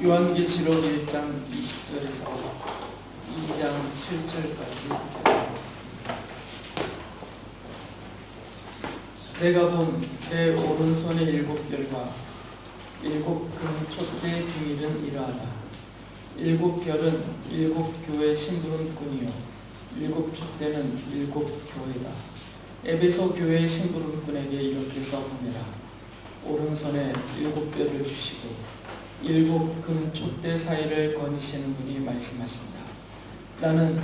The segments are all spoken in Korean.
요한계시록 1장 20절에서 2장 7절까지 읽겠습니다. 내가 본 내 오른손의 일곱 별과 일곱 금촛대의 비밀은 이러하다. 일곱 별은 일곱 교회 심부름꾼이요 일곱 촛대는 일곱 교회다. 에베소 교회 심부름꾼에게 이렇게 써보내라. 오른손에 일곱 별을 주시고 일곱 금촛대 사이를 거니시는 분이 말씀하신다. 나는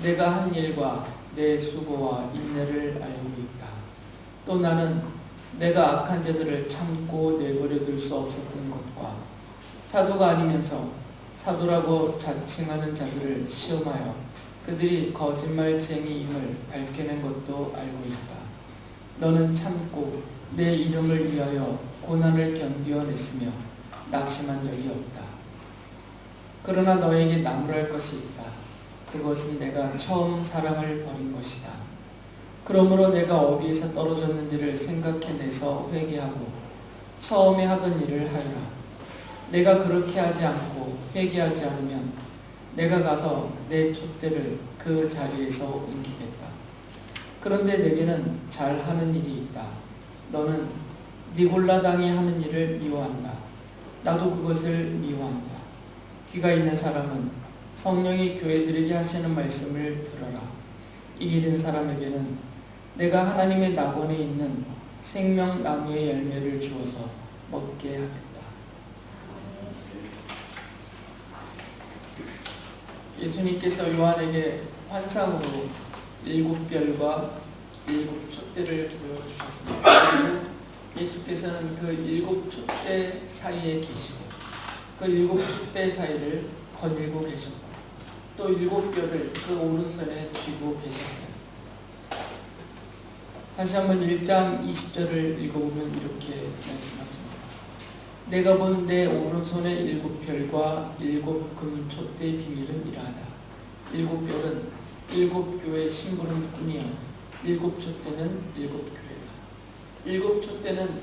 내가 한 일과 내 수고와 인내를 알고 있다. 또 나는 내가 악한 자들을 참고 내버려 둘 수 없었던 것과 사도가 아니면서 사도라고 자칭하는 자들을 시험하여 그들이 거짓말쟁이임을 밝혀낸 것도 알고 있다. 너는 참고 내 이름을 위하여 고난을 견디어냈으며 낙심한 적이 없다. 그러나 너에게 나무랄 것이 있다. 그것은 내가 처음 사랑을 버린 것이다. 그러므로 내가 어디에서 떨어졌는지를 생각해내서 회개하고 처음에 하던 일을 하여라. 내가 그렇게 하지 않고 회개하지 않으면 내가 가서 내 촛대를 그 자리에서 옮기겠다. 그런데 내게는 잘하는 일이 있다. 너는 니골라당이 하는 일을 미워한다. 나도 그것을 미워한다. 귀가 있는 사람은 성령이 교회들에게 하시는 말씀을 들어라. 이기는 사람에게는 내가 하나님의 낙원에 있는 생명나무의 열매를 주어서 먹게 하겠다. 예수님께서 요한에게 환상으로 일곱 별과 일곱 촛대를 보여주셨습니다. 그리고 예수께서는 그 일곱 촛대 사이에 계시고 그 일곱 촛대 사이를 거닐고 계셨고 또 일곱 별을 그 오른손에 쥐고 계셨어요. 다시 한번 1장 20절을 읽어보면 이렇게 말씀하십니다. 내가 본 내 오른손의 일곱 별과 일곱 금촛대의 비밀은 이러하다. 일곱 별은 일곱 교회 심부름꾼이요 일곱 촛대는 일곱 교회다. 일곱 촛대는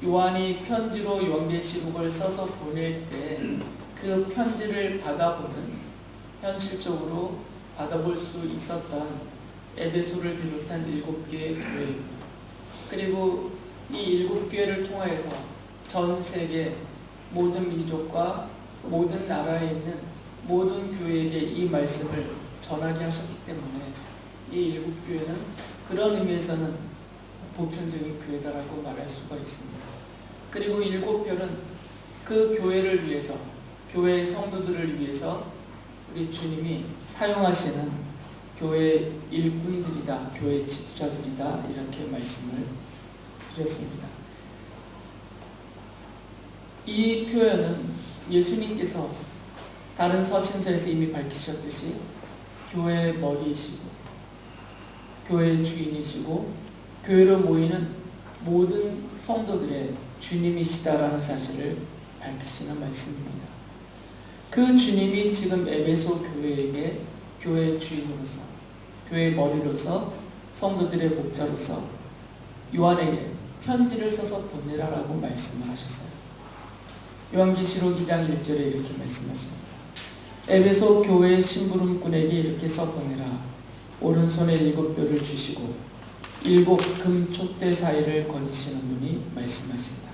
요한이 편지로 요한계시록을 써서 보낼 때 그 편지를 받아보는 현실적으로 받아볼 수 있었던 에베소를 비롯한 일곱 개의 교회이고 그리고 이 일곱 교회를 통하여서 전 세계 모든 민족과 모든 나라에 있는 모든 교회에게 이 말씀을 전하게 하셨기 때문에 이 일곱 교회는 그런 의미에서는 보편적인 교회다라고 말할 수가 있습니다. 그리고 일곱 별은 그 교회를 위해서 교회의 성도들을 위해서 우리 주님이 사용하시는 교회 일꾼들이다, 교회 지도자들이다 이렇게 말씀을 드렸습니다. 이 표현은 예수님께서 다른 서신서에서 이미 밝히셨듯이 교회의 머리이시고 교회의 주인이시고 교회로 모이는 모든 성도들의 주님이시다라는 사실을 밝히시는 말씀입니다. 그 주님이 지금 에베소 교회에게 교회의 주인으로서 교회의 머리로서 성도들의 목자로서 요한에게 편지를 써서 보내라라고 말씀을 하셨어요. 요한계시록 2장 1절에 이렇게 말씀하십니다. 에베소 교회의 심부름꾼에게 이렇게 써보내라. 오른손에 일곱 별을 주시고 일곱 금촛대 사이를 거니시는 분이 말씀하신다.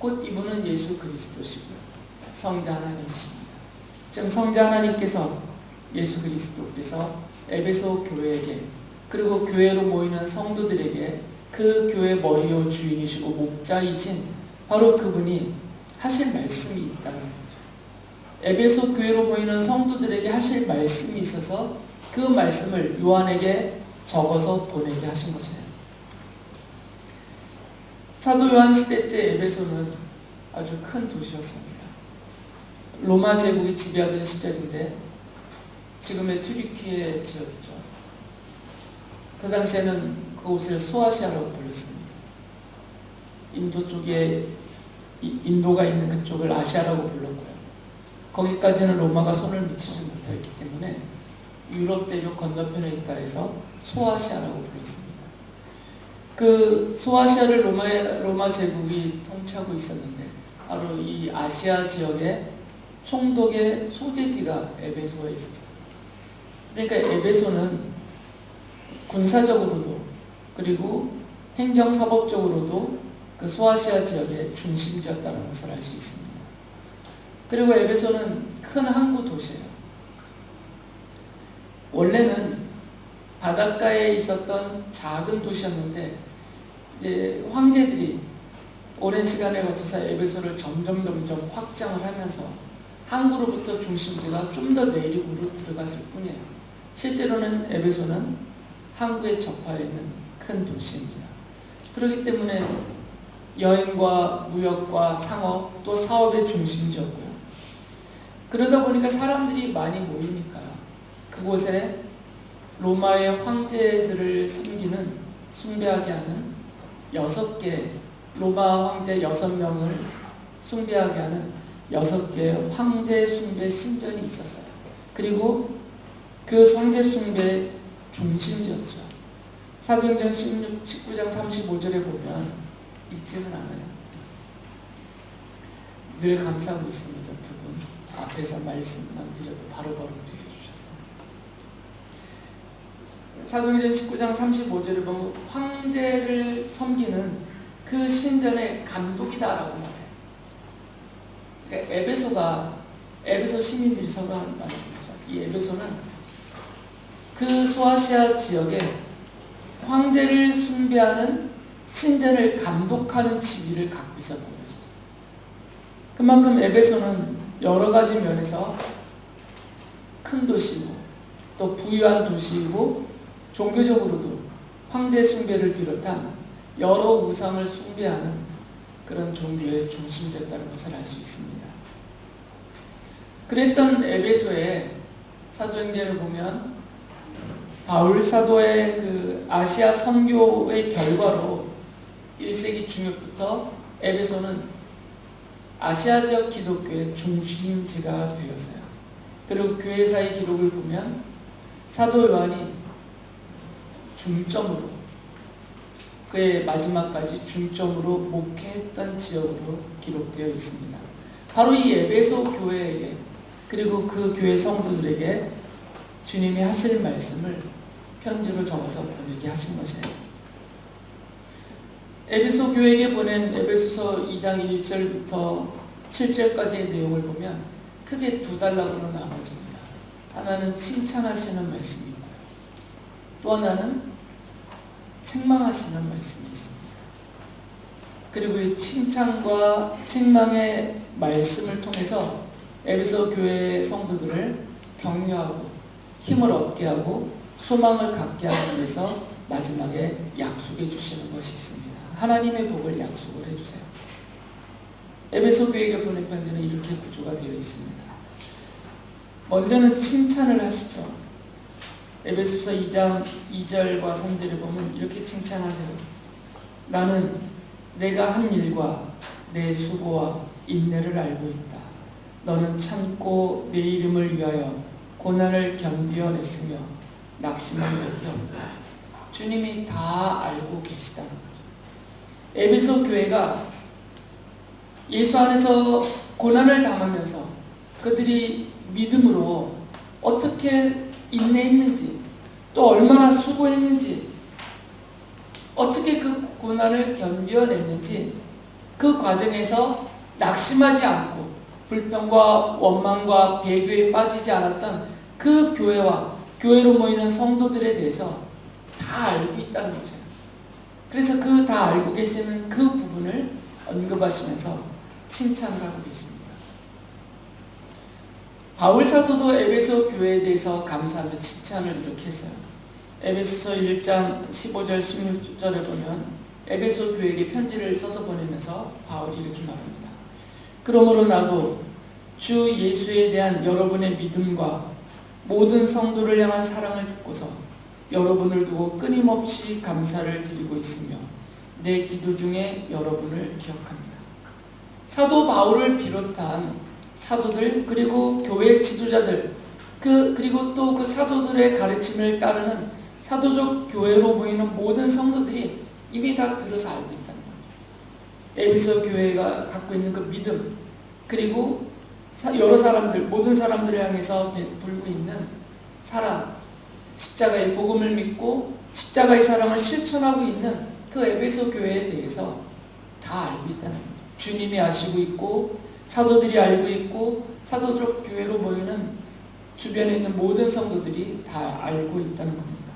곧 이분은 예수 그리스도시고요. 성자 하나님이십니다. 지금 성자 하나님께서 예수 그리스도께서 에베소 교회에게 그리고 교회로 모이는 성도들에게 그 교회 머리요 주인이시고 목자이신 바로 그분이 하실 말씀이 있다는 거죠. 에베소 교회로 모이는 성도들에게 하실 말씀이 있어서 그 말씀을 요한에게 적어서 보내게 하신 것이에요. 사도 요한 시대 때 에베소는 아주 큰 도시였습니다. 로마 제국이 지배하던 시절인데 지금의 튀르키예 지역이죠. 그 당시에는 그곳을 소아시아라고 불렀습니다. 인도 쪽에 인도가 있는 그쪽을 아시아라고 불렀고요. 거기까지는 로마가 손을 미치지 못했기 때문에 유럽 대륙 건너편에 있다 해서 소아시아라고 불렀습니다. 그 소아시아를 로마 제국이 통치하고 있었는데 바로 이 아시아 지역의 총독의 소재지가 에베소에 있었어요. 그러니까 에베소는 군사적으로도 그리고 행정사법적으로도 그 소아시아 지역의 중심지였다는 것을 알 수 있습니다. 그리고 에베소는 큰 항구 도시예요. 원래는 바닷가에 있었던 작은 도시였는데 이제 황제들이 오랜 시간에 거쳐서 에베소를 점점 확장을 하면서 항구로부터 중심지가 좀 더 내륙으로 들어갔을 뿐이에요. 실제로는 에베소는 항구에 접하여 있는 큰 도시입니다. 그렇기 때문에 여행과 무역과 상업 또 사업의 중심지였고요. 그러다 보니까 사람들이 많이 모이니까요. 그곳에 로마의 황제들을 섬기는 숭배하게 하는 6개 로마 황제 6명을 숭배하게 하는 6개의 황제 숭배 신전이 있었어요. 그리고 그 황제 숭배의 중심지였죠. 사도행전 19장 35절에 보면 읽지는 않아요. 늘 감사하고 있습니다. 두 분 앞에서 말씀만 드려도 바로바로 드려주셔서. 사도행전 19장 35절에 보면 황제를 섬기는 그 신전의 감독이다라고 말해요. 그러니까 에베소 시민들이 서로 하는 말입니다. 이 에베소는 그 소아시아 지역에 황제를 숭배하는 신전을 감독하는 지위를 갖고 있었던 것이죠. 그만큼 에베소는 여러 가지 면에서 큰 도시고 또 부유한 도시이고 종교적으로도 황제 숭배를 비롯한 여러 우상을 숭배하는 그런 종교의 중심지였다는 것을 알 수 있습니다. 그랬던 에베소에 사도행전을 보면 바울 사도의 그 아시아 선교의 결과로 1세기 중엽부터 에베소는 아시아 지역 기독교의 중심지가 되었어요. 그리고 교회사의 기록을 보면 사도 요한이 중점으로 그의 마지막까지 중점으로 목회했던 지역으로 기록되어 있습니다. 바로 이 에베소 교회에게 그리고 그 교회 성도들에게 주님이 하실 말씀을 편지로 적어서 보내게 하신 것이에요. 에베소 교회에게 보낸 에베소서 2장 1절부터 7절까지의 내용을 보면 크게 두 단락으로 나눠집니다. 하나는 칭찬하시는 말씀이 있고요. 또 하나는 책망하시는 말씀이 있습니다. 그리고 이 칭찬과 책망의 말씀을 통해서 에베소 교회의 성도들을 격려하고 힘을 얻게 하고 소망을 갖게 하기 위해서 마지막에 약속해 주시는 것이 있습니다. 하나님의 복을 약속을 해주세요. 에베소 교회에게 보낸 편지는 이렇게 구조가 되어 있습니다. 먼저는 칭찬을 하시죠. 에베소서 2장 2절과 3절에 보면 이렇게 칭찬하세요. 나는 내가 한 일과 내 수고와 인내를 알고 있다. 너는 참고 내 이름을 위하여 고난을 견디어냈으며 낙심한 적이 없다. 주님이 다 알고 계시다는 거죠. 에베소 교회가 예수 안에서 고난을 당하면서 그들이 믿음으로 어떻게 인내했는지 또 얼마나 수고했는지 어떻게 그 고난을 견뎌냈는지 그 과정에서 낙심하지 않고 불평과 원망과 배교에 빠지지 않았던 그 교회와 교회로 모이는 성도들에 대해서 다 알고 있다는 거죠. 그래서 그 다 알고 계시는 그 부분을 언급하시면서 칭찬을 하고 계십니다. 바울 사도도 에베소 교회에 대해서 감사하며 칭찬을 이렇게 했어요. 에베소서 1장 15절 16절에 보면 에베소 교회에게 편지를 써서 보내면서 바울이 이렇게 말합니다. 그러므로 나도 주 예수에 대한 여러분의 믿음과 모든 성도를 향한 사랑을 듣고서 여러분을 두고 끊임없이 감사를 드리고 있으며 내 기도 중에 여러분을 기억합니다. 사도 바울을 비롯한 사도들 그리고 교회 지도자들 그리고 또 그 사도들의 가르침을 따르는 사도적 교회로 보이는 모든 성도들이 이미 다 들어서 알고 있다는 거죠. 에베소 교회가 갖고 있는 그 믿음, 그리고 여러 사람들, 모든 사람들을 향해서 베풀고 있는 사랑, 십자가의 복음을 믿고 십자가의 사랑을 실천하고 있는 그 에베소 교회에 대해서 다 알고 있다는 거죠. 주님이 아시고 있고 사도들이 알고 있고 사도적 교회로 모이는 주변에 있는 모든 성도들이 다 알고 있다는 겁니다.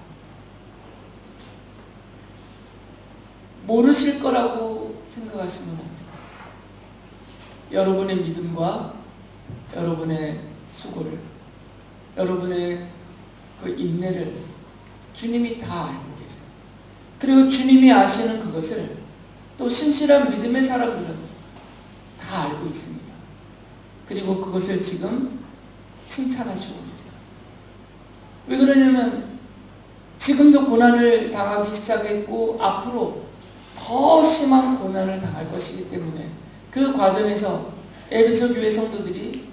모르실 거라고 생각하시면 안 됩니다. 여러분의 믿음과 여러분의 수고를, 여러분의 그 인내를 주님이 다 알고 계세요. 그리고 주님이 아시는 그것을 또 신실한 믿음의 사람들은 다 알고 있습니다. 그리고 그것을 지금 칭찬하시고 계세요. 왜 그러냐면 지금도 고난을 당하기 시작했고 앞으로 더 심한 고난을 당할 것이기 때문에 그 과정에서 에베소 교회 성도들이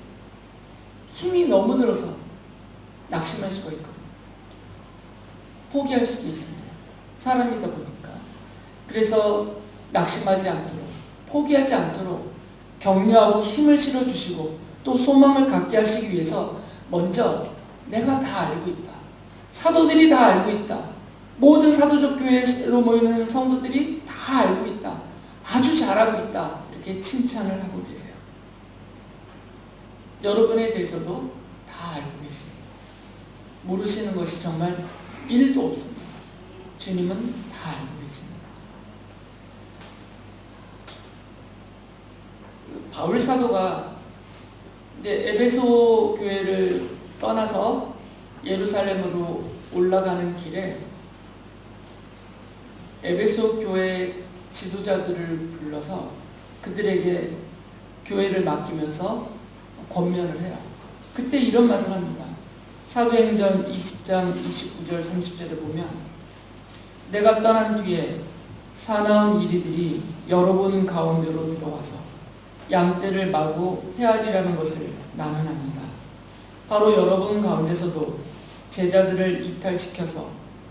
힘이 너무 들어서 낙심할 수가 있거든요. 포기할 수도 있습니다. 사람이다 보니까. 그래서 낙심하지 않도록, 포기하지 않도록 격려하고 힘을 실어주시고 또 소망을 갖게 하시기 위해서 먼저 내가 다 알고 있다. 사도들이 다 알고 있다. 모든 사도적 교회로 모이는 성도들이 다 알고 있다. 아주 잘하고 있다. 이렇게 칭찬을 하고 계세요. 여러분에 대해서도 다 알고 계십니다. 모르시는 것이 정말 1도 없습니다. 주님은 다 알고 계십니다. 바울 사도가 이제 에베소 교회를 떠나서 예루살렘으로 올라가는 길에 에베소 교회 지도자들을 불러서 그들에게 교회를 맡기면서 권면을 해요. 그때 이런 말을 합니다. 사도행전 20장 29절 30절에 보면 내가 떠난 뒤에 사나운 이리들이 여러분 가운데로 들어와서 양떼를 마구 헤아리라는 것을 나는 압니다. 바로 여러분 가운데서도 제자들을 이탈시켜서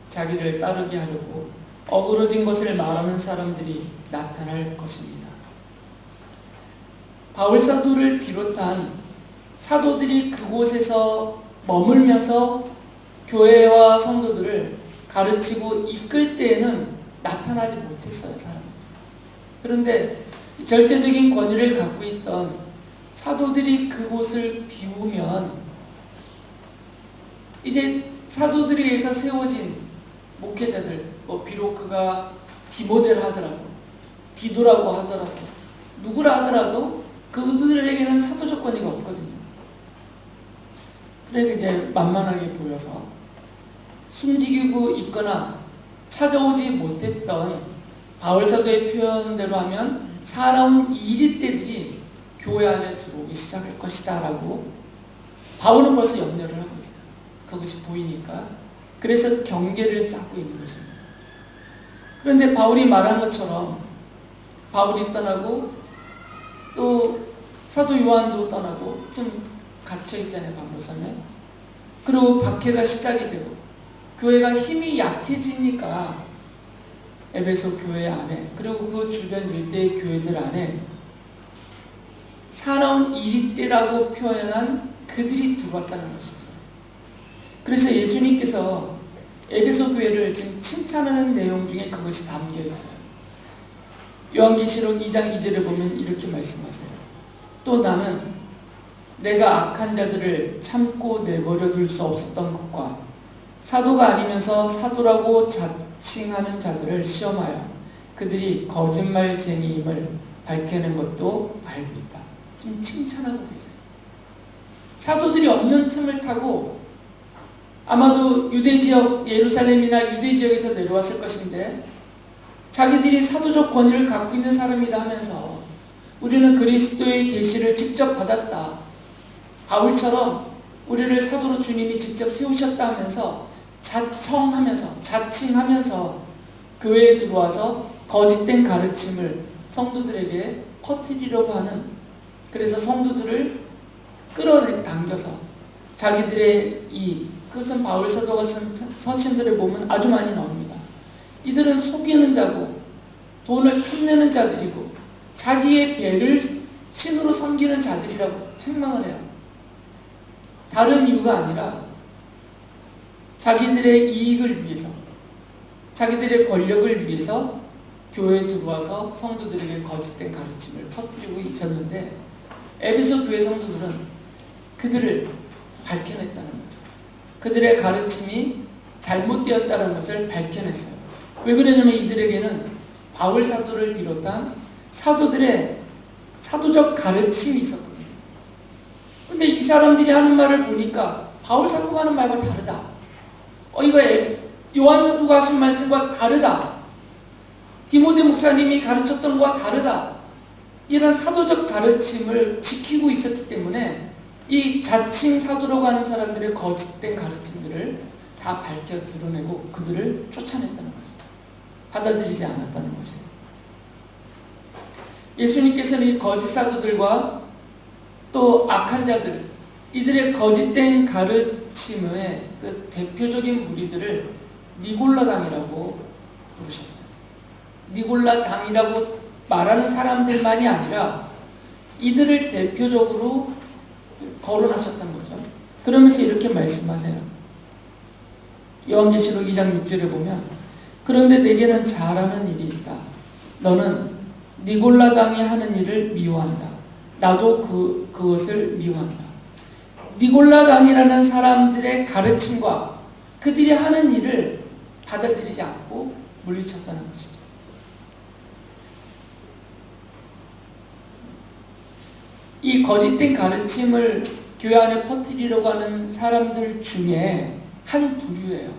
자기를 따르게 하려고 어그러진 것을 말하는 사람들이 나타날 것입니다. 바울 사도를 비롯한 사도들이 그곳에서 머물면서 교회와 성도들을 가르치고 이끌 때에는 나타나지 못했어요, 사람들이. 그런데 절대적인 권위를 갖고 있던 사도들이 그곳을 비우면 이제 사도들에 의해서 세워진 목회자들, 비록 그가 디모데라 하더라도, 디도라고 하더라도, 누구라 하더라도 그들에게는 사도적 권위가 없거든요. 그러니까 이제 만만하게 보여서 숨지고 있거나 찾아오지 못했던 바울 사도의 표현대로 하면 사나운 이리떼들이 교회 안에 들어오기 시작할 것이다 라고 바울은 벌써 염려를 하고 있어요. 그것이 보이니까. 그래서 경계를 쌓고 있는 것입니다. 그런데 바울이 말한 것처럼 바울이 떠나고 또 사도 요한도 떠나고 좀 갇혀있잖아요, 밤무섬에. 그리고 박해가 시작이 되고 교회가 힘이 약해지니까 에베소 교회 안에 그리고 그 주변 일대의 교회들 안에 사나운 이리떼라고 표현한 그들이 들어왔다는 것이죠. 그래서 예수님께서 에베소 교회를 지금 칭찬하는 내용 중에 그것이 담겨 있어요. 요한계시록 2장 2절에 보면 이렇게 말씀하세요. 또 나는 내가 악한 자들을 참고 내버려 둘 수 없었던 것과 사도가 아니면서 사도라고 자칭하는 자들을 시험하여 그들이 거짓말쟁이임을 밝혀낸 것도 알고 있다. 좀 칭찬하고 계세요. 사도들이 없는 틈을 타고 아마도 유대지역, 예루살렘이나 유대지역에서 내려왔을 것인데 자기들이 사도적 권위를 갖고 있는 사람이다 하면서 우리는 그리스도의 계시를 직접 받았다. 바울처럼 우리를 사도로 주님이 직접 세우셨다 하면서 자칭하면서 교회에 들어와서 거짓된 가르침을 성도들에게 퍼뜨리려고 하는, 그래서 성도들을 당겨서 자기들의 그것은 바울 사도가 쓴 서신들을 보면 아주 많이 나옵니다. 이들은 속이는 자고 돈을 탐내는 자들이고 자기의 배를 신으로 섬기는 자들이라고 책망을 해요. 다른 이유가 아니라 자기들의 이익을 위해서, 자기들의 권력을 위해서 교회에 들어와서 성도들에게 거짓된 가르침을 퍼뜨리고 있었는데, 에베소 교회 성도들은 그들을 밝혀냈다는 거죠. 그들의 가르침이 잘못되었다는 것을 밝혀냈어요. 왜 그러냐면 이들에게는 바울 사도를 비롯한 사도들의 사도적 가르침이 있었거든요. 근데 이 사람들이 하는 말을 보니까 바울 사도가 하는 말과 다르다. 이거 요한 사도가 하신 말씀과 다르다. 디모데 목사님이 가르쳤던 것과 다르다. 이런 사도적 가르침을 지키고 있었기 때문에 이 자칭 사도라고 하는 사람들의 거짓된 가르침들을 다 밝혀 드러내고 그들을 쫓아냈다는 것이죠. 받아들이지 않았다는 것이에요. 예수님께서는 이 거짓 사도들과 또 악한 자들, 이들의 거짓된 가르침의 그 대표적인 무리들을 니골라 당이라고 부르셨어요. 니골라 당이라고 말하는 사람들만이 아니라 이들을 대표적으로 거론하셨던 거죠. 그러면서 이렇게 말씀하세요. 요한계시록 2장 6절에 보면, 그런데 내게는 잘하는 일이 있다. 너는 니골라 당이 하는 일을 미워한다. 나도 그것을 미워한다. 니골라 당이라는 사람들의 가르침과 그들이 하는 일을 받아들이지 않고 물리쳤다는 것이죠. 이 거짓된 가르침을 교회 안에 퍼뜨리려고 하는 사람들 중에 한 부류예요.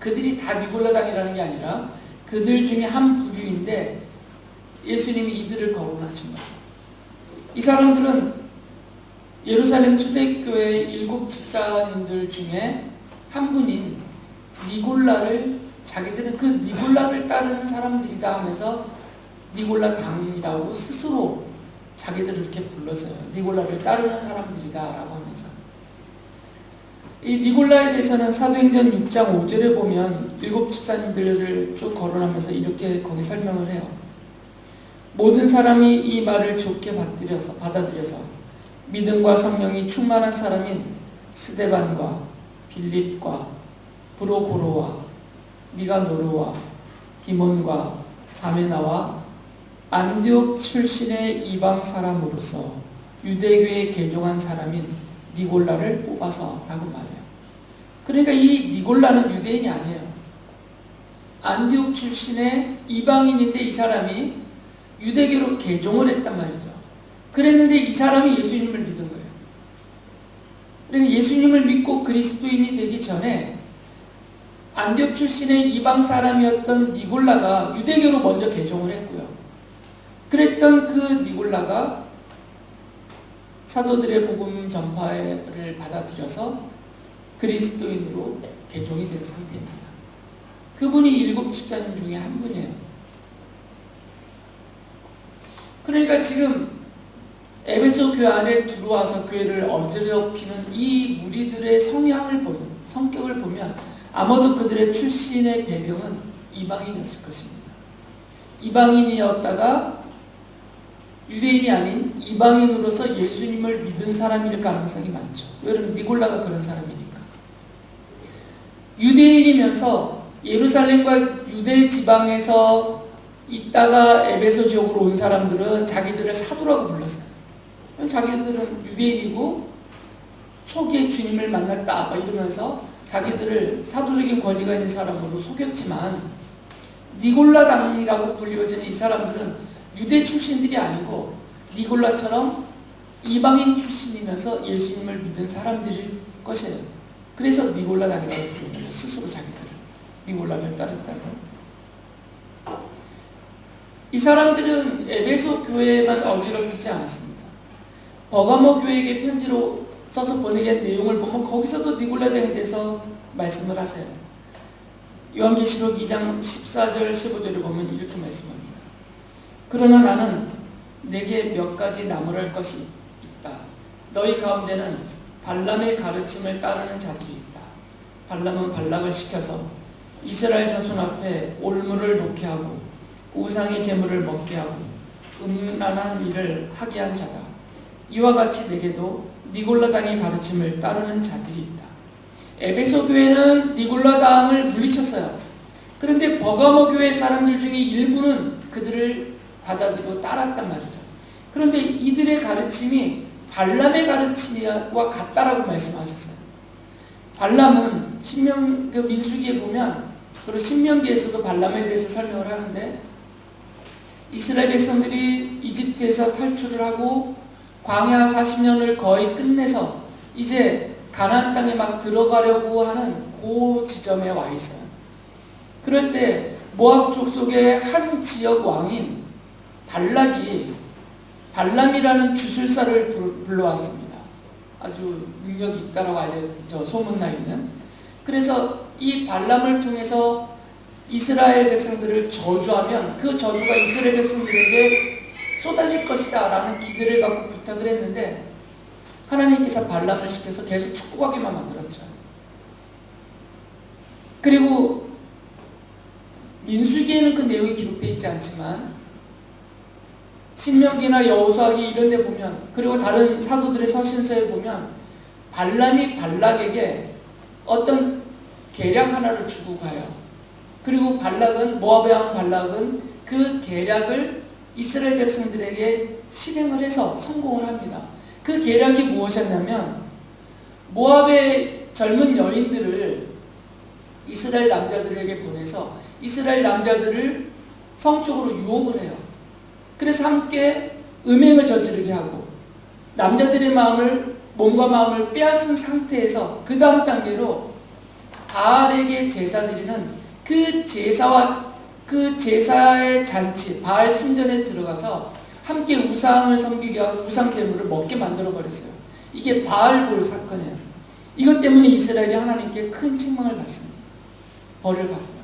그들이 다 니골라 당이라는 게 아니라 그들 중에 한 부류인데 예수님이 이들을 거론하신 거죠. 이 사람들은 예루살렘 초대교회 7 집사님들 중에 한 분인 니골라를, 자기들은 그 니골라를 따르는 사람들이다 하면서 니골라 당이라고 스스로 자기들을 이렇게 불렀어요. 니골라를 따르는 사람들이다 라고 하면서. 이 니골라에 대해서는 사도행전 6장 5절에 보면 7 집사님들을 쭉 거론하면서 이렇게 거기 설명을 해요. 모든 사람이 이 말을 좋게 받아들여서 믿음과 성령이 충만한 사람인 스데반과 빌립과 브로고로와 니가노르와 디몬과 바메나와 안디옥 출신의 이방 사람으로서 유대교에 개종한 사람인 니골라를 뽑아서 라고 말해요. 그러니까 이 니골라는 유대인이 아니에요. 안디옥 출신의 이방인인데 이 사람이 유대교로 개종을 했단 말이죠. 그랬는데 이 사람이 예수님을 믿은 거예요. 그러니까 예수님을 믿고 그리스도인이 되기 전에 안디옥 출신의 이방 사람이었던 니골라가 유대교로 먼저 개종을 했고요. 그랬던 그 니골라가 사도들의 복음 전파를 받아들여서 그리스도인으로 개종이 된 상태입니다. 그분이 7 집사님 중에 한 분이에요. 그러니까 지금 에베소 교회 안에 들어와서 교회를 어지럽히는 이 무리들의 성향을 보면, 성격을 보면 아마도 그들의 출신의 배경은 이방인이었을 것입니다. 이방인이었다가 유대인이 아닌 이방인으로서 예수님을 믿은 사람일 가능성이 많죠. 왜냐하면 니골라가 그런 사람이니까. 유대인이면서 예루살렘과 유대 지방에서 있다가 에베소 지역으로 온 사람들은 자기들을 사도라고 불렀어요. 자기들은 유대인이고 초기에 주님을 만났다 막 이러면서 자기들을 사도적인 권위가 있는 사람으로 속였지만, 니골라 당이라고 불리워지는 이 사람들은 유대 출신들이 아니고 니골라처럼 이방인 출신이면서 예수님을 믿은 사람들일 것이에요. 그래서 니골라 당이라고 부르는 거죠. 스스로 자기들을 니골라를 따른다고. 이 사람들은 에베소 교회에만 어지럽히지 않았습니다. 버가모 교회에게 편지로 써서 보내게 내용을 보면 거기서도 니골라 당에 대해서 말씀을 하세요. 요한계시록 2장 14절 15절을 보면 이렇게 말씀합니다. 그러나 나는 내게 몇 가지 나무랄 것이 있다. 너희 가운데는 발람의 가르침을 따르는 자들이 있다. 발람은 발락을 시켜서 이스라엘 자손 앞에 올무를 놓게 하고 우상의 제물을 먹게 하고 음란한 일을 하게 한 자다. 이와 같이 내게도 니골라당의 가르침을 따르는 자들이 있다. 에베소 교회는 니골라당을 물리쳤어요. 그런데 버가모 교회 사람들 중에 일부는 그들을 받아들여 따랐단 말이죠. 그런데 이들의 가르침이 발람의 가르침과 같다라고 말씀하셨어요. 발람은 민수기에 보면, 그리고 신명기에서도 발람에 대해서 설명을 하는데, 이스라엘 백성들이 이집트에서 탈출을 하고 광야 40년을 거의 끝내서 이제 가나안 땅에 막 들어가려고 하는 그 지점에 와 있어요. 그럴 때 모압 족속의 한 지역 왕인 발락이 발람이라는 주술사를 불러왔습니다. 아주 능력이 있다라고 알려져 소문나 있는. 그래서 이 발람을 통해서 이스라엘 백성들을 저주하면 그 저주가 이스라엘 백성들에게 쏟아질 것이다 라는 기대를 갖고 부탁을 했는데, 하나님께서 발람을 시켜서 계속 축복하게만 만들었죠. 그리고 민수기에는 그 내용이 기록되어 있지 않지만 신명기나 여호수아기 이런 데 보면, 그리고 다른 사도들의 서신서에 보면 발람이 발락에게 어떤 계략 하나를 주고 가요. 그리고 모압의 왕 발락은 그 계략을 이스라엘 백성들에게 실행을 해서 성공을 합니다. 그 계략이 무엇이었냐면, 모압의 젊은 여인들을 이스라엘 남자들에게 보내서 이스라엘 남자들을 성적으로 유혹을 해요. 그래서 함께 음행을 저지르게 하고 남자들의 몸과 마음을 빼앗은 상태에서 그 다음 단계로 바알에게 제사 드리는 그 제사의 잔치, 바알 신전에 들어가서 함께 우상을 섬기게 하고 우상 제물을 먹게 만들어 버렸어요. 이게 바알볼 사건이에요. 이것 때문에 이스라엘이 하나님께 큰 책망을 받습니다. 벌을 받고요.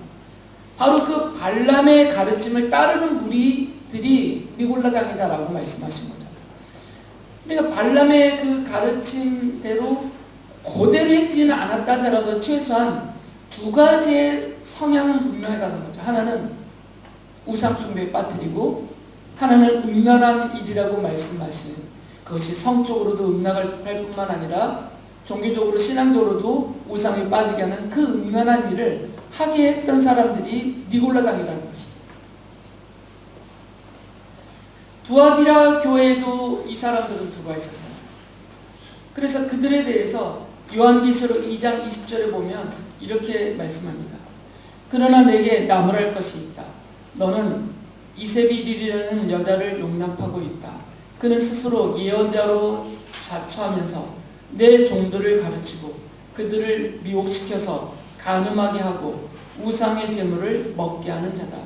바로 그 발람의 가르침을 따르는 무리들이 니골라당이다라고 말씀하신 거죠. 그러니까 발람의 그 가르침대로 그대로 했지는 않았다 하더라도 최소한 두 가지의 성향은 분명하다는 거죠. 하나는 우상 숭배에 빠뜨리고, 하나는 음란한 일이라고 말씀하신, 그것이 성적으로도 음란할 뿐만 아니라 종교적으로 신앙적으로도 우상에 빠지게 하는 그 음란한 일을 하게 했던 사람들이 니골라당이라는 것이죠. 두아디라 교회에도 이 사람들은 들어와 있었어요. 그래서 그들에 대해서 요한계시록 2장 20절에 보면 이렇게 말씀합니다. 그러나 내게 나무랄 것이 있다. 너는 이세빌이라는 여자를 용납하고 있다. 그는 스스로 예언자로 자처하면서 내 종들을 가르치고 그들을 미혹시켜서 간음하게 하고 우상의 제물을 먹게 하는 자다.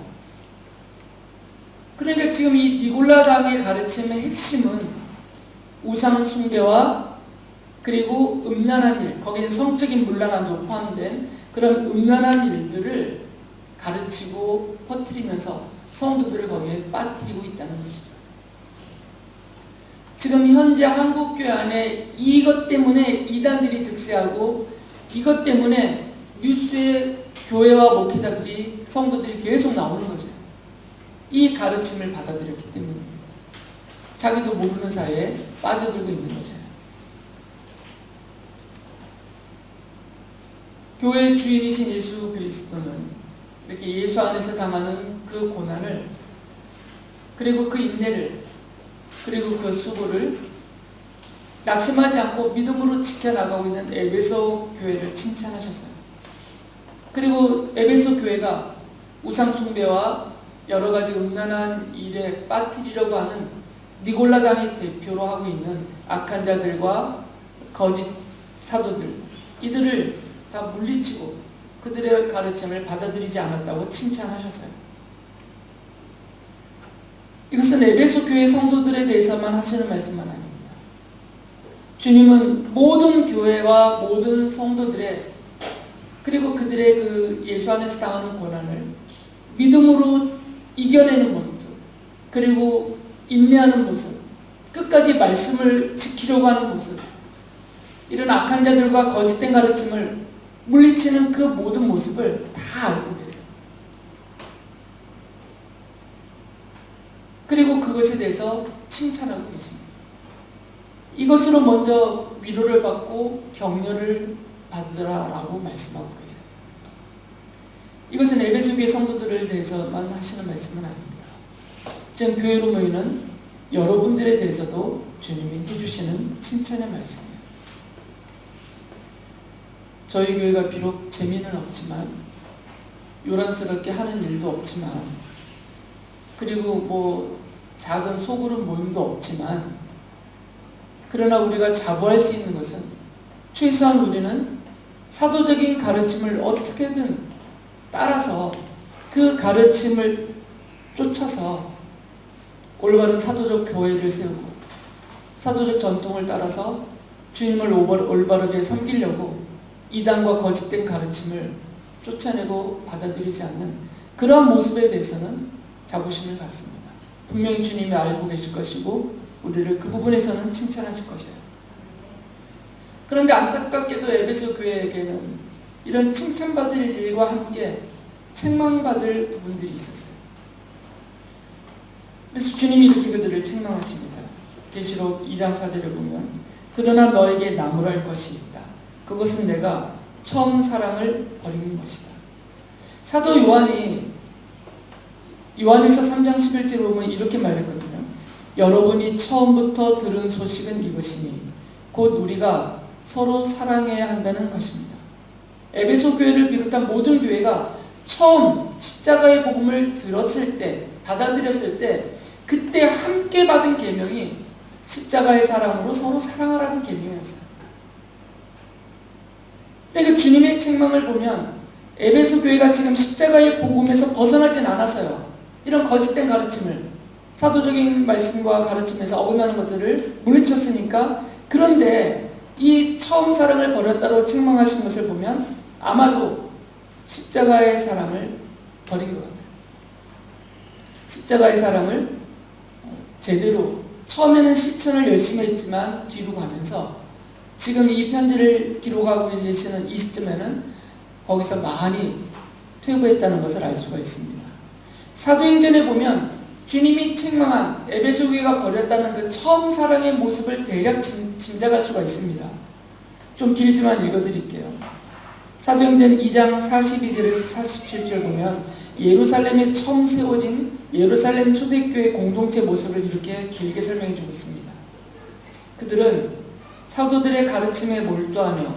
그러니까 지금 이 니골라당의 가르침의 핵심은 우상 숭배와 그리고 음란한 일, 거기는 성적인 문란함도 포함된 그런 음란한 일들을 가르치고 퍼뜨리면서 성도들을 거기에 빠뜨리고 있다는 것이죠. 지금 현재 한국교회 안에 이것 때문에 이단들이 득세하고, 이것 때문에 뉴스에 교회와 목회자들이, 성도들이 계속 나오는 거죠. 이 가르침을 받아들였기 때문입니다. 자기도 모르는 사이에 빠져들고 있는 거죠. 교회의 주인이신 예수 그리스도는 이렇게 예수 안에서 당하는 그 고난을, 그리고 그 인내를, 그리고 그 수고를 낙심하지 않고 믿음으로 지켜나가고 있는 에베소 교회를 칭찬하셨어요. 그리고 에베소 교회가 우상 숭배와 여러 가지 음란한 일에 빠뜨리려고 하는 니골라당이 대표로 하고 있는 악한 자들과 거짓 사도들, 이들을 다 물리치고 그들의 가르침을 받아들이지 않았다고 칭찬하셨어요. 이것은 에베소 교회 성도들에 대해서만 하시는 말씀은 아닙니다. 주님은 모든 교회와 모든 성도들의, 그리고 그들의 그 예수 안에서 당하는 고난을 믿음으로 이겨내는 모습, 그리고 인내하는 모습, 끝까지 말씀을 지키려고 하는 모습, 이런 악한 자들과 거짓된 가르침을 물리치는 그 모든 모습을 다 알고 계세요. 그리고 그것에 대해서 칭찬하고 계십니다. 이것으로 먼저 위로를 받고 격려를 받으라라고 말씀하고 계세요. 이것은 에베소 교회 성도들을 대해서만 하시는 말씀은 아닙니다. 지금 교회로 모이는 여러분들에 대해서도 주님이 해주시는 칭찬의 말씀이에요. 저희 교회가 비록 재미는 없지만, 요란스럽게 하는 일도 없지만, 그리고 뭐 작은 소그룹 모임도 없지만, 그러나 우리가 자부할 수 있는 것은 최소한 우리는 사도적인 가르침을 어떻게든 따라서 그 가르침을 쫓아서 올바른 사도적 교회를 세우고 사도적 전통을 따라서 주님을 올바르게 섬기려고 이단과 거짓된 가르침을 쫓아내고 받아들이지 않는 그러한 모습에 대해서는 자부심을 갖습니다. 분명히 주님이 알고 계실 것이고 우리를 그 부분에서는 칭찬하실 것이에요. 그런데 안타깝게도 에베소 교회에게는 이런 칭찬받을 일과 함께 책망받을 부분들이 있었어요. 그래서 주님이 이렇게 그들을 책망하십니다. 계시록 2장 4절에 보면 그러나 너에게 나무랄 것이 있다. 그것은 내가 처음 사랑을 버린 것이다. 사도 요한이 요한일서 3장 11절에 보면 이렇게 말했거든요. 여러분이 처음부터 들은 소식은 이것이니 곧 우리가 서로 사랑해야 한다는 것입니다. 에베소 교회를 비롯한 모든 교회가 처음 십자가의 복음을 들었을 때, 받아들였을 때 그때 함께 받은 계명이 십자가의 사랑으로 서로 사랑하라는 계명이었어요. 그러니까 주님의 책망을 보면 에베소 교회가 지금 십자가의 복음에서 벗어나진 않았어요. 이런 거짓된 가르침을, 사도적인 말씀과 가르침에서 어긋나는 것들을 물리쳤으니까. 그런데 이 처음 사랑을 버렸다고 책망하신 것을 보면 아마도 십자가의 사랑을 버린 것 같아요. 십자가의 사랑을 제대로, 처음에는 실천을 열심히 했지만 뒤로 가면서 지금 이 편지를 기록하고 계시는 이 시점에는 거기서 많이 퇴보했다는 것을 알 수가 있습니다. 사도행전에 보면 주님이 책망한 에베소 교회가 버렸다는 그 처음 사랑의 모습을 대략 짐작할 수가 있습니다. 좀 길지만 읽어드릴게요. 사도행전 2장 42절에서 47절 보면 예루살렘에 처음 세워진 예루살렘 초대교회 공동체 모습을 이렇게 길게 설명해 주고 있습니다. 그들은 사도들의 가르침에 몰두하며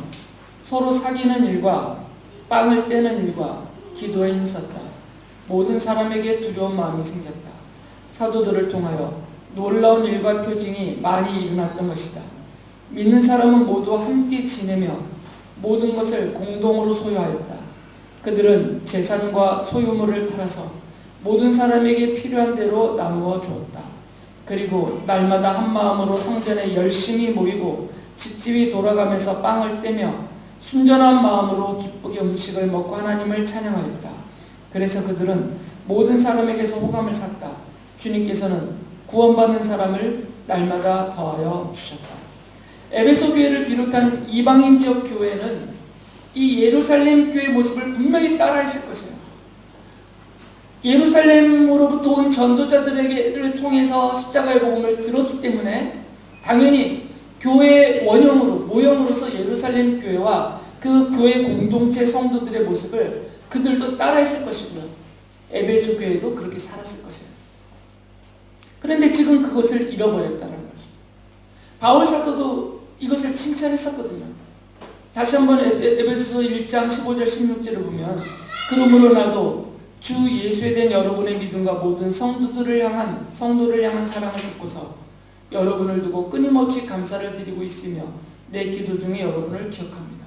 서로 사귀는 일과 빵을 떼는 일과 기도에 힘썼다. 모든 사람에게 두려운 마음이 생겼다. 사도들을 통하여 놀라운 일과 표징이 많이 일어났던 것이다. 믿는 사람은 모두 함께 지내며 모든 것을 공동으로 소유하였다. 그들은 재산과 소유물을 팔아서 모든 사람에게 필요한 대로 나누어 주었다. 그리고 날마다 한 마음으로 성전에 열심히 모이고 집집이 돌아가면서 빵을 떼며 순전한 마음으로 기쁘게 음식을 먹고 하나님을 찬양하였다. 그래서 그들은 모든 사람에게서 호감을 샀다. 주님께서는 구원받는 사람을 날마다 더하여 주셨다. 에베소 교회를 비롯한 이방인 지역 교회는 이 예루살렘 교회의 모습을 분명히 따라했을 것이에요. 예루살렘으로부터 온 전도자들을 통해서 십자가의 복음을 들었기 때문에 당연히 교회의 원형으로, 모형으로서 예루살렘 교회와 그 교회 공동체 성도들의 모습을 그들도 따라했을 것이고요. 에베소 교회도 그렇게 살았을 것이에요. 그런데 지금 그것을 잃어버렸다는 것이죠. 바울 사도도 이것을 칭찬했었거든요. 다시 한번 에베소서 1장 15절 16절을 보면 그러므로 나도 주 예수에 대한 여러분의 믿음과 모든 성도를 향한 사랑을 듣고서 여러분을 두고 끊임없이 감사를 드리고 있으며 내 기도 중에 여러분을 기억합니다.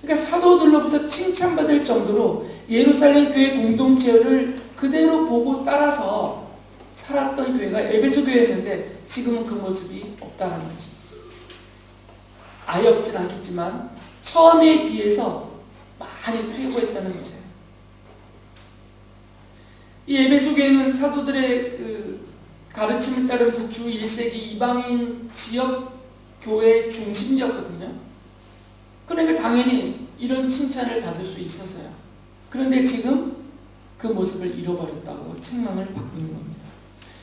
그러니까 사도들로부터 칭찬받을 정도로 예루살렘 교회 공동체를 그대로 보고 따라서 살았던 교회가 에베소 교회였는데 지금은 그 모습이 없다는 것이죠. 아예 없진 않겠지만 처음에 비해서 많이 퇴보했다는 것이에요. 이 에베소 교회는 사도들의 그 가르침을 따르면서 주 1세기 이방인 지역 교회의 중심지였거든요. 그러니까 당연히 이런 칭찬을 받을 수 있었어요. 그런데 지금 그 모습을 잃어버렸다고 책망을 받고 있는 겁니다.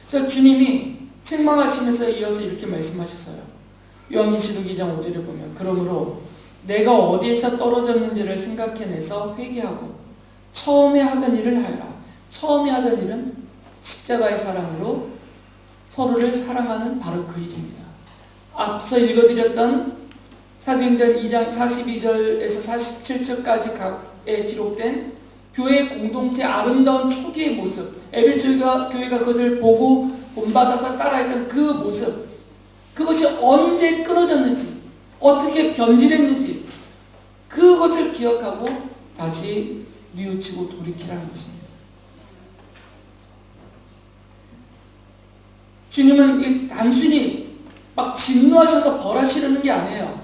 그래서 주님이 책망하시면서 이어서 이렇게 말씀하셨어요. 요한계시록 2장 5절에 보면 그러므로 내가 어디에서 떨어졌는지를 생각해내서 회개하고 처음에 하던 일을 하여라. 처음에 하던 일은 십자가의 사랑으로 서로를 사랑하는 바로 그 일입니다. 앞서 읽어드렸던 사도행전 2장 42절에서 47절까지에 기록된 교회 공동체 아름다운 초기의 모습, 에베소 교회가 그것을 보고 본받아서 따라했던 그 모습, 그것이 언제 끊어졌는지, 어떻게 변질했는지 그것을 기억하고 다시 뉘우치고 돌이키라는 것입니다. 주님은 단순히 막 진노하셔서 벌하시려는 게 아니에요.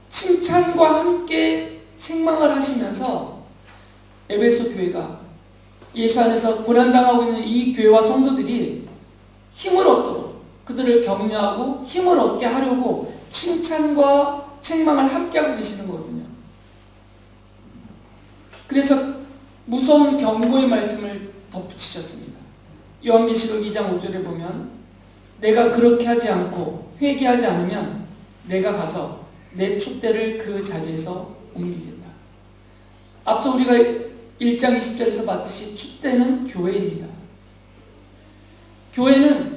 칭찬과 함께 책망을 하시면서 에베소 교회가 예수 안에서 고난당하고 있는 이 교회와 성도들이 힘을 얻도록 그들을 격려하고 힘을 얻게 하려고 칭찬과 책망을 함께 하고 계시는 거거든요. 그래서 무서운 경고의 말씀을 덧붙이셨습니다. 요한계시록 2장 5절에 보면 내가 그렇게 하지 않고 회개하지 않으면 내가 가서 내 촛대를 그 자리에서 옮기겠다. 앞서 우리가 1장 20절에서 봤듯이 촛대는 교회입니다. 교회는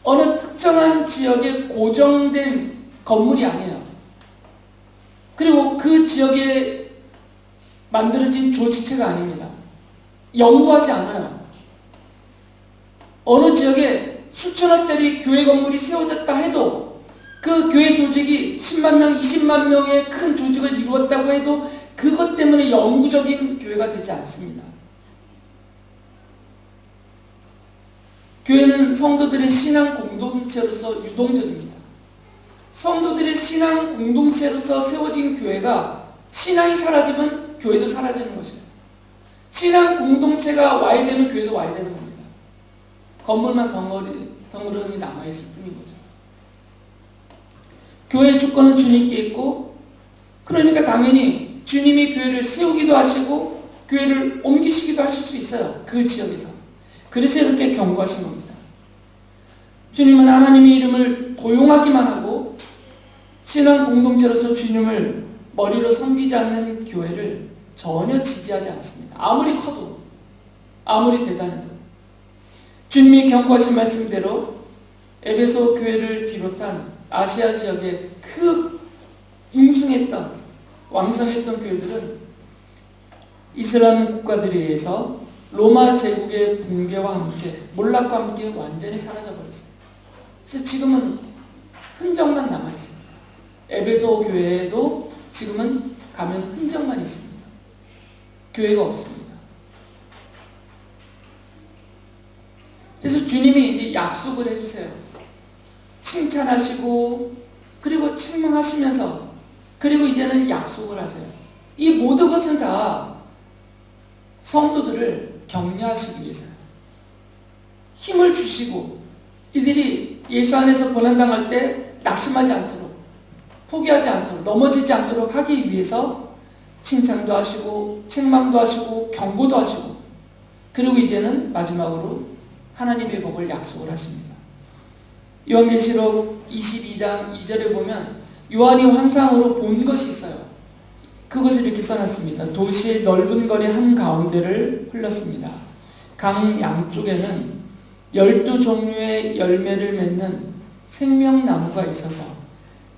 어느 특정한 지역에 고정된 건물이 아니에요. 그리고 그 지역에 만들어진 조직체가 아닙니다. 연구하지 않아요. 어느 지역에 수천억짜리 교회 건물이 세워졌다 해도 그 교회 조직이 10만 명, 20만 명의 큰 조직을 이루었다고 해도 그것 때문에 영구적인 교회가 되지 않습니다. 교회는 성도들의 신앙 공동체로서 유동적입니다. 성도들의 신앙 공동체로서 세워진 교회가 신앙이 사라지면 교회도 사라지는 것이에요. 신앙 공동체가 와야 되면 교회도 와야 되는 겁니다. 건물만 덩그러니 남아있을 뿐인 거죠. 교회의 주권은 주님께 있고, 그러니까 당연히 주님이 교회를 세우기도 하시고 교회를 옮기시기도 하실 수 있어요. 그 지역에서. 그래서 이렇게 경고하신 겁니다. 주님은 하나님의 이름을 도용하기만 하고 신앙 공동체로서 주님을 머리로 섬기지 않는 교회를 전혀 지지하지 않습니다. 아무리 커도, 아무리 대단해도. 주님이 경고하신 말씀대로 에베소 교회를 비롯한 아시아 지역의 융숭했던, 왕성했던 교회들은 이슬람 국가들에 의해서 로마 제국의 붕괴와 함께, 몰락과 함께 완전히 사라져버렸어요. 그래서 지금은 흔적만 남아있습니다. 에베소 교회에도 지금은 가면 흔적만 있습니다. 교회가 없습니다. 그래서 주님이 이제 약속을 해주세요. 칭찬하시고 그리고 책망하시면서 그리고 이제는 약속을 하세요. 이 모든 것은 다 성도들을 격려하시기 위해서요. 힘을 주시고 이들이 예수 안에서 고난당할 때 낙심하지 않도록, 포기하지 않도록, 넘어지지 않도록 하기 위해서 칭찬도 하시고 책망도 하시고 경고도 하시고, 그리고 이제는 마지막으로 하나님의 복을 약속을 하십니다. 요한계시록 22장 2절에 보면 요한이 환상으로 본 것이 있어요. 그것을 이렇게 써놨습니다. 도시의 넓은 거리 한가운데를 흘렀습니다. 강 양쪽에는 12종류의 열매를 맺는 생명나무가 있어서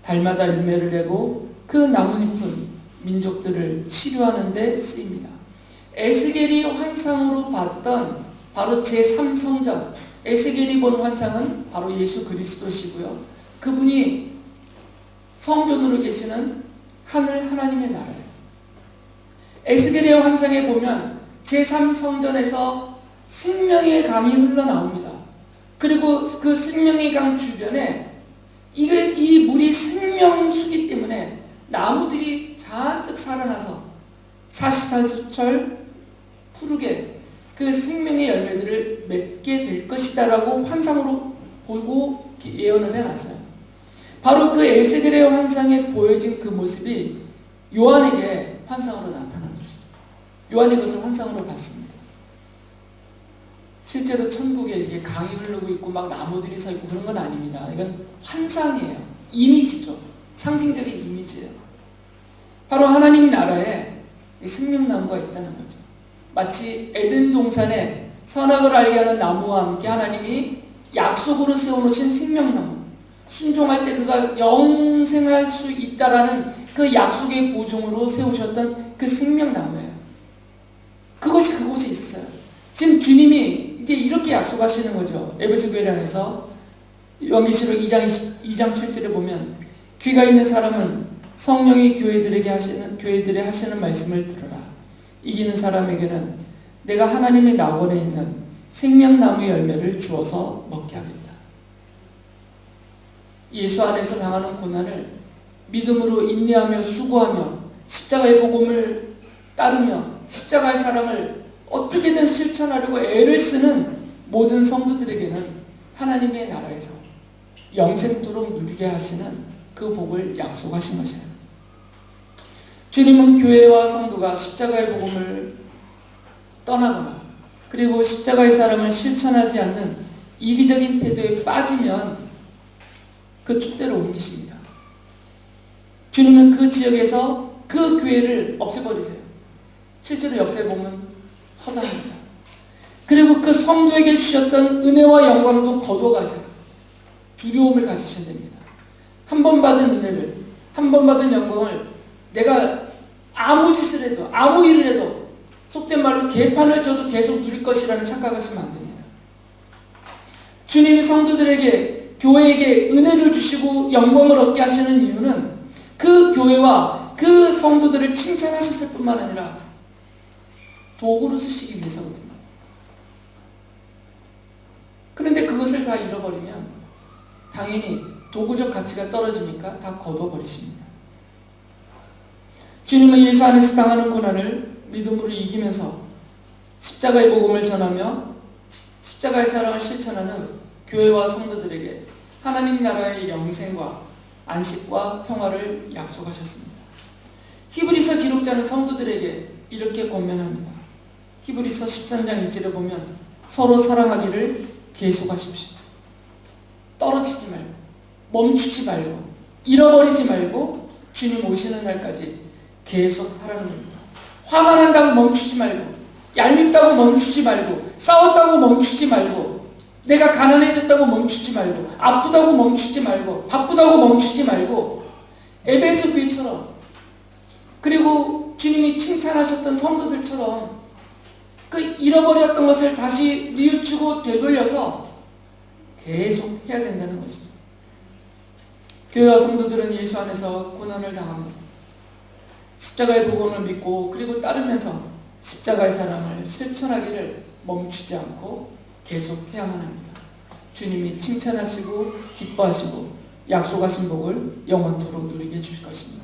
달마다 열매를 내고 그 나뭇잎은 민족들을 치료하는 데 쓰입니다. 에스겔이 환상으로 봤던 바로 제3성전, 에스겔이 본 환상은 바로 예수 그리스도시고요. 그분이 성전으로 계시는 하늘 하나님의 나라예요. 에스겔의 환상에 보면 제3성전에서 생명의 강이 흘러나옵니다. 그리고 그 생명의 강 주변에 이 물이 생명수기 때문에 나무들이 잔뜩 살아나서 사시사철 푸르게 그 생명의 열매들을 맺게 될 것이다 라고 환상으로 보고 예언을 해놨어요. 바로 그 에스겔의 환상에 보여진 그 모습이 요한에게 환상으로 나타난 것이죠. 요한이 그것을 환상으로 봤습니다. 실제로 천국에 이렇게 강이 흐르고 있고 막 나무들이 서 있고 그런 건 아닙니다. 이건 환상이에요. 이미지죠. 상징적인 이미지예요. 바로 하나님 나라에 생명나무가 있다는 거죠. 마치 에덴 동산에 선악을 알게 하는 나무와 함께 하나님이 약속으로 세워놓으신 생명나무, 순종할 때 그가 영생할 수 있다라는 그 약속의 보증으로 세우셨던 그 생명나무예요. 그것이 그곳에 있었어요. 지금 주님이 이제 이렇게 약속하시는 거죠. 에베소 교회를 향해서 요한계시록 2장 7절에 보면 귀가 있는 사람은 성령이 교회들에 하시는 말씀을 들어라. 이기는 사람에게는 내가 하나님의 낙원에 있는 생명나무의 열매를 주어서 먹게 하겠다. 예수 안에서 당하는 고난을 믿음으로 인내하며 수고하며 십자가의 복음을 따르며 십자가의 사랑을 어떻게든 실천하려고 애를 쓰는 모든 성도들에게는 하나님의 나라에서 영생토록 누리게 하시는 그 복을 약속하신 것이에요. 주님은 교회와 성도가 십자가의 복음을 떠나거나 그리고 십자가의 사랑을 실천하지 않는 이기적인 태도에 빠지면 그 촛대로 옮기십니다. 주님은 그 지역에서 그 교회를 없애버리세요. 실제로 역사에 보면 허다합니다. 그리고 그 성도에게 주셨던 은혜와 영광도 거둬가세요. 두려움을 가지셔야 됩니다. 한 번 받은 은혜를, 한 번 받은 영광을 내가 아무 짓을 해도, 아무 일을 해도 속된 말로 개판을 쳐도 계속 누릴 것이라는 착각하시면 안 됩니다. 주님이 성도들에게, 교회에게 은혜를 주시고 영광을 얻게 하시는 이유는 그 교회와 그 성도들을 칭찬하셨을 뿐만 아니라 도구로 쓰시기 위해서거든요. 그런데 그것을 다 잃어버리면 당연히 도구적 가치가 떨어지니까 다 거둬버리십니다. 주님은 예수 안에서 당하는 고난을 믿음으로 이기면서 십자가의 복음을 전하며 십자가의 사랑을 실천하는 교회와 성도들에게 하나님 나라의 영생과 안식과 평화를 약속하셨습니다. 히브리서 기록자는 성도들에게 이렇게 권면합니다. 히브리서 13장 1절에 보면 서로 사랑하기를 계속하십시오. 떨어지지 말고, 멈추지 말고, 잃어버리지 말고 주님 오시는 날까지 계속 하라는 겁니다. 화가 난다고 멈추지 말고, 얄밉다고 멈추지 말고, 싸웠다고 멈추지 말고, 내가 가난해졌다고 멈추지 말고, 아프다고 멈추지 말고, 바쁘다고 멈추지 말고, 에베소 교회처럼, 그리고 주님이 칭찬하셨던 성도들처럼 그 잃어버렸던 것을 다시 뉘우치고 되돌려서 계속 해야 된다는 것이죠. 교회와 성도들은 예수 안에서 고난을 당하면서 십자가의 복음을 믿고 그리고 따르면서 십자가의 사랑을 실천하기를 멈추지 않고 계속 해야만 합니다. 주님이 칭찬하시고 기뻐하시고 약속하신 복을 영원토록 누리게 해주실 것입니다.